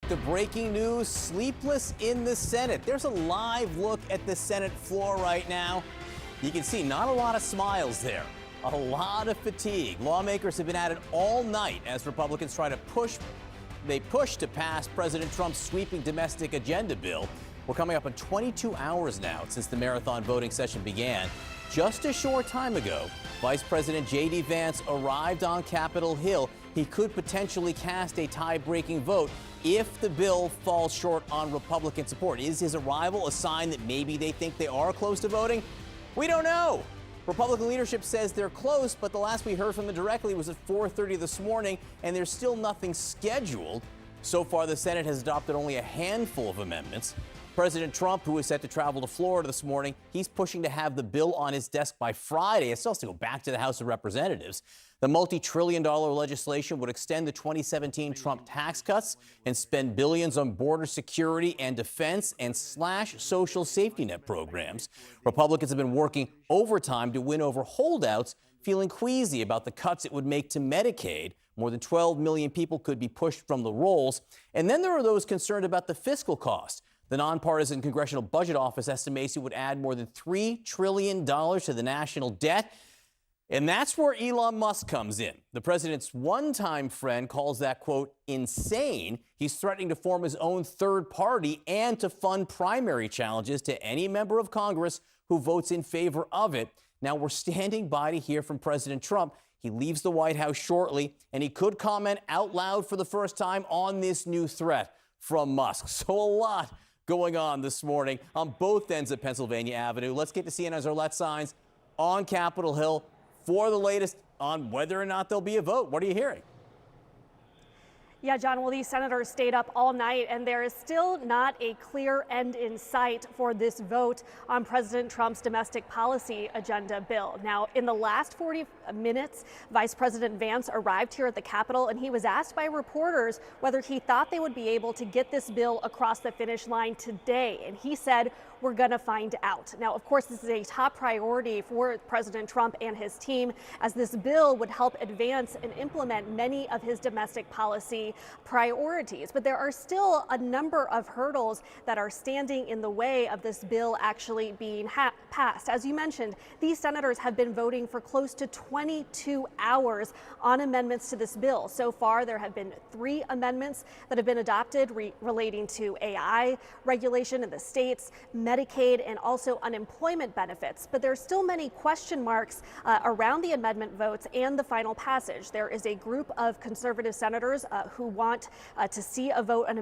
the breaking news, sleepless in the Senate. There's a live look at the Senate floor right now. You can see not a lot of smiles there, a lot of fatigue. Lawmakers have been at it all night as Republicans try to push to pass President Trump's sweeping domestic agenda bill. We're coming up on 22 hours now since the marathon voting session began. Just a short time ago, Vice President J.D. Vance arrived on Capitol Hill. He could potentially cast a tie-breaking vote if the bill falls short on Republican support. Is his arrival a sign that maybe they think they are close to voting? We don't know. Republican leadership says they're close, but the last we heard from them directly was at 4:30 this morning, and there's still nothing scheduled. So far, the Senate has adopted only a handful of amendments. President Trump, who is set to travel to Florida this morning, he's pushing to have the bill on his desk by Friday. It still has to go back to the House of Representatives. The multi-trillion-dollar legislation would extend the 2017 Trump tax cuts and spend billions on border security and defense and slash social safety net programs. Republicans have been working overtime to win over holdouts, feeling queasy about the cuts it would make to Medicaid. More than 12 million people could be pushed from the rolls. And then there are those concerned about the fiscal cost. The nonpartisan Congressional Budget Office estimates it would add more than $3 trillion to the national debt. And that's where Elon Musk comes in. The president's one-time friend calls that, quote, insane. He's threatening to form his own third party and to fund primary challenges to any member of Congress who votes in favor of it. Now, we're standing by to hear from President Trump. He leaves the White House shortly, and he could comment out loud for the first time on this new threat from Musk. So a lot going on this morning on both ends of Pennsylvania Avenue. Let's get to CNN's Arlette Saenz on Capitol Hill for the latest on whether or not there'll be a vote. What are you hearing? Yeah, John, well, these senators stayed up all night, and there is still not a clear end in sight for this vote on President Trump's domestic policy agenda bill. Now, in the last 40 minutes, Vice President Vance arrived here at the Capitol, and he was asked by reporters whether he thought they would be able to get this bill across the finish line today. And he said, we're going to find out. Now, of course, this is a top priority for President Trump and his team, as this bill would help advance and implement many of his domestic policy priorities. But there are still a number of hurdles that are standing in the way of this bill actually being passed. As you mentioned, these senators have been voting for close to 22 hours on amendments to this bill. So far, there have been 3 amendments that have been adopted relating to AI regulation in the states, Medicaid, and also unemployment benefits. But there's still many question marks around the amendment votes and the final passage. There is a group of conservative senators who want to see a vote on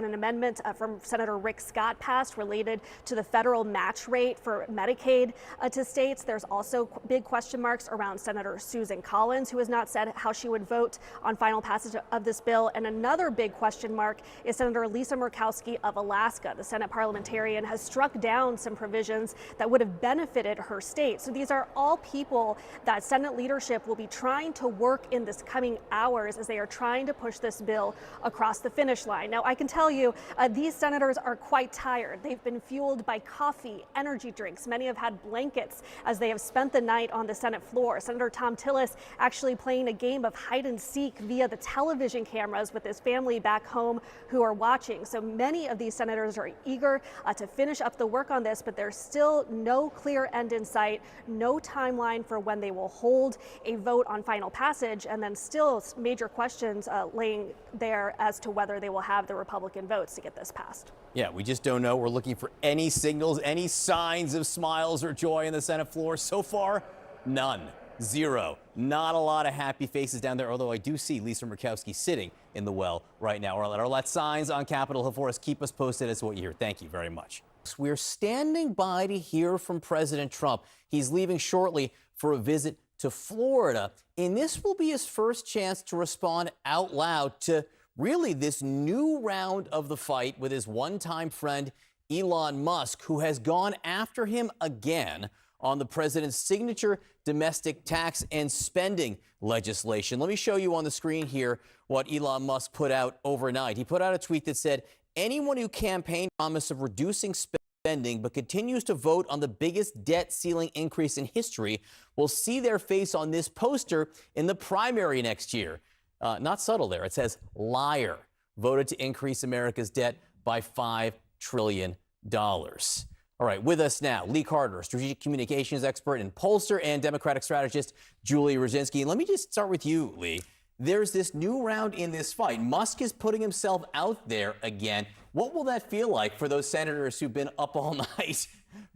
an amendment from Senator Rick Scott passed related to the federal match rate for Medicaid to states. There's also big question marks around Senator Susan Collins, who has not said how she would vote on final passage of this bill. And another big question mark is Senator Lisa Murkowski of Alaska. The Senate parliamentarian has struck down some provisions that would have benefited her state. So these are all people that Senate leadership will be trying to work in this coming hours as they are trying to push this bill across the finish line. Now, I can tell you these senators are quite tired. They've been fueled by coffee, energy drinks. Many have had blankets as they have spent the night on the Senate floor. Senator Tom Tillis actually playing a game of hide and seek via the television cameras with his family back home who are watching. So many of these senators are eager to finish up the work on this, but there's still no clear end in sight, no timeline for when they will hold a vote on final passage, and then still major questions laying there as to whether they will have the Republican votes to get this passed. Yeah, we just don't know. We're looking for any signals, any signs of smiles or joy on the Senate floor. So far, none. Zero. Not a lot of happy faces down there, although I do see Lisa Murkowski sitting in the well right now. Arlette Saenz on Capitol Hill for us. Keep us posted as to what you hear. Thank you very much. We're standing by to hear from President Trump. He's leaving shortly for a visit to Florida, and this will be his first chance to respond out loud to really this new round of the fight with his one-time friend Elon Musk, who has gone after him again on the president's signature domestic tax and spending legislation. Let me show you on the screen here what Elon Musk put out overnight. He put out a tweet that said, anyone who campaigned on the promise of reducing spending but continues to vote on the biggest debt ceiling increase in history will see their face on this poster in the primary next year. Not subtle there. It says liar. voted to increase America's debt by $5 trillion. All right, with us now, Lee Carter, strategic communications expert and pollster, and Democratic strategist Julia Brzezinski. Let me just start with you, Lee. There's this new round in this fight. Musk is putting himself out there again. What will that feel like for those senators who've been up all night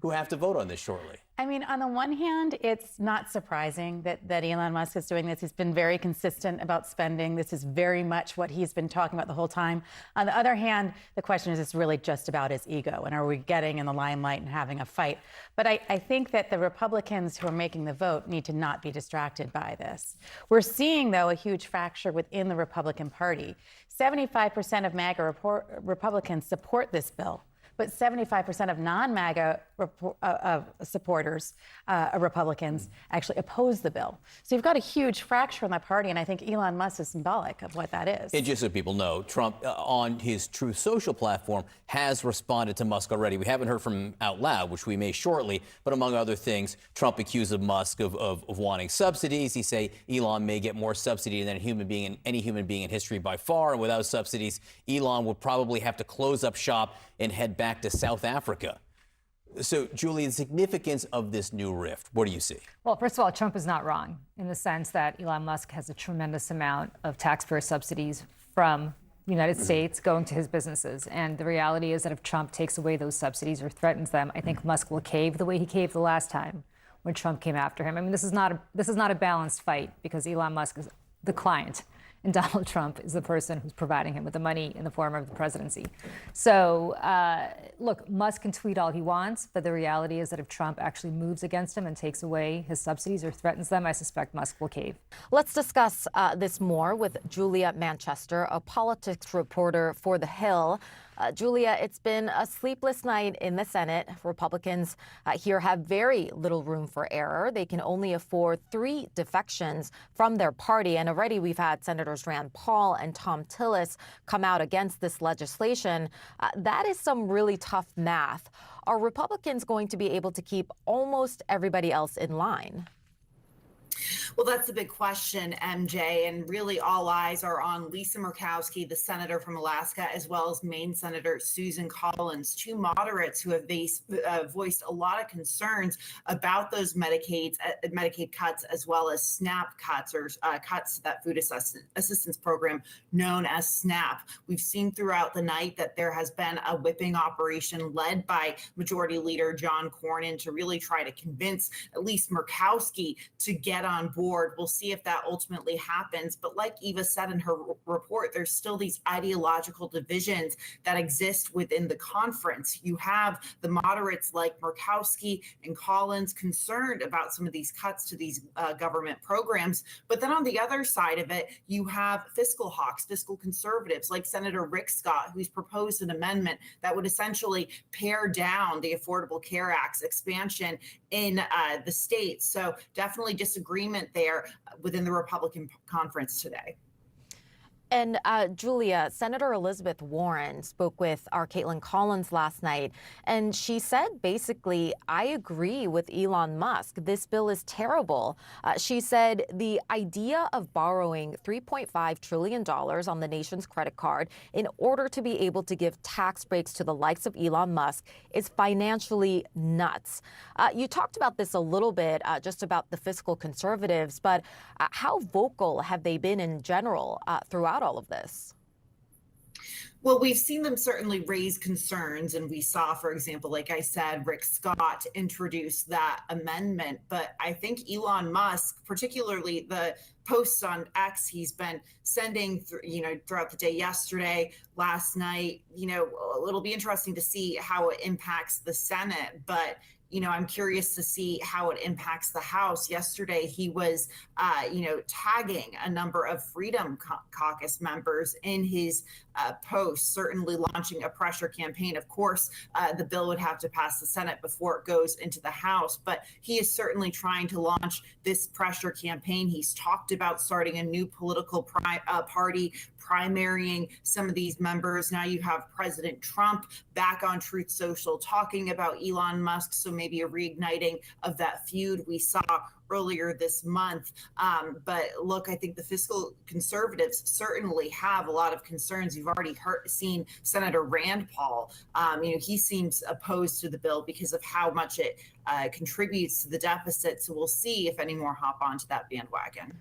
who have to vote on this shortly? I mean, on the one hand, it's not surprising that Elon Musk is doing this. He's been very consistent about spending. This is very much what he's been talking about the whole time. On the other hand, the question is, it's really just about his ego. And are we getting in the limelight and having a fight? But I think that the Republicans who are making the vote need to not be distracted by this. We're seeing, though, a huge fracture within the Republican Party. 75% of MAGA Republicans support this bill, but 75% of non-MAGA supporters, Republicans, actually oppose the bill. So you've got a huge fracture in the party, and I think Elon Musk is symbolic of what that is. And just so people know, Trump, on his Truth Social platform, has responded to Musk already. We haven't heard from him out loud, which we may shortly, but among other things, Trump accused Musk of wanting subsidies. He say Elon may get more subsidy than any human being in history by far, and without subsidies, Elon would probably have to close up shop and head back to South Africa. So, Julie, the significance of this new rift, what do you see? Well, first of all, Trump is not wrong in the sense that Elon Musk has a tremendous amount of taxpayer subsidies from the United States going to his businesses. And the reality is that if Trump takes away those subsidies or threatens them, I think Musk will cave the way he caved the last time when Trump came after him. I mean, this is not a balanced fight because Elon Musk is the client and Donald Trump is the person who's providing him with the money in the form of the presidency. So, look, Musk can tweet all he wants, but the reality is that if Trump actually moves against him and takes away his subsidies or threatens them, I suspect Musk will cave. Let's discuss this more with Julia Manchester, a politics reporter for The Hill. Julia, it's been a sleepless night in the Senate. Republicans here have very little room for error. They can only afford 3 defections from their party. And already we've had Senators Rand Paul and Tom Tillis come out against this legislation. That is some really tough math. Are Republicans going to be able to keep almost everybody else in line? Well, that's the big question, MJ, and really all eyes are on Lisa Murkowski, the senator from Alaska, as well as Maine Senator Susan Collins, 2 moderates who have voiced a lot of concerns about those Medicaid cuts, as well as SNAP cuts, or cuts to that food assistance program known as SNAP. We've seen throughout the night that there has been a whipping operation led by Majority Leader John Cornyn to really try to convince at least Murkowski to get on board. We'll see if that ultimately happens. But like Eva said in her report, there's still these ideological divisions that exist within the conference. You have the moderates like Murkowski and Collins concerned about some of these cuts to these government programs. But then on the other side of it, you have fiscal hawks, fiscal conservatives like Senator Rick Scott, who's proposed an amendment that would essentially pare down the Affordable Care Act's expansion in the states. So definitely disagreement there within the Republican conference today. And Julia, Senator Elizabeth Warren spoke with our Caitlin Collins last night, and she said basically, I agree with Elon Musk. This bill is terrible. She said the idea of borrowing $3.5 trillion on the nation's credit card in order to be able to give tax breaks to the likes of Elon Musk is financially nuts. You talked about this a little bit, just about the fiscal conservatives, but how vocal have they been in general throughout all of this? Well, we've seen them certainly raise concerns, and we saw, for example, like I said, Rick Scott introduce that amendment. But I think Elon Musk, particularly the posts on X he's been sending, throughout the day yesterday, last night, it'll be interesting to see how it impacts the Senate. But I'm curious to see how it impacts the House. Yesterday, he was, tagging a number of Freedom Caucus members in his post, certainly launching a pressure campaign. Of course, the bill would have to pass the Senate before it goes into the House, but he is certainly trying to launch this pressure campaign. He's talked about starting a new political party, primarying some of these members. Now you have President Trump back on Truth Social talking about Elon Musk. So maybe a reigniting of that feud we saw earlier this month. But look, I think the fiscal conservatives certainly have a lot of concerns. You've already seen Senator Rand Paul. He seems opposed to the bill because of how much it contributes to the deficit. So we'll see if any more hop onto that bandwagon.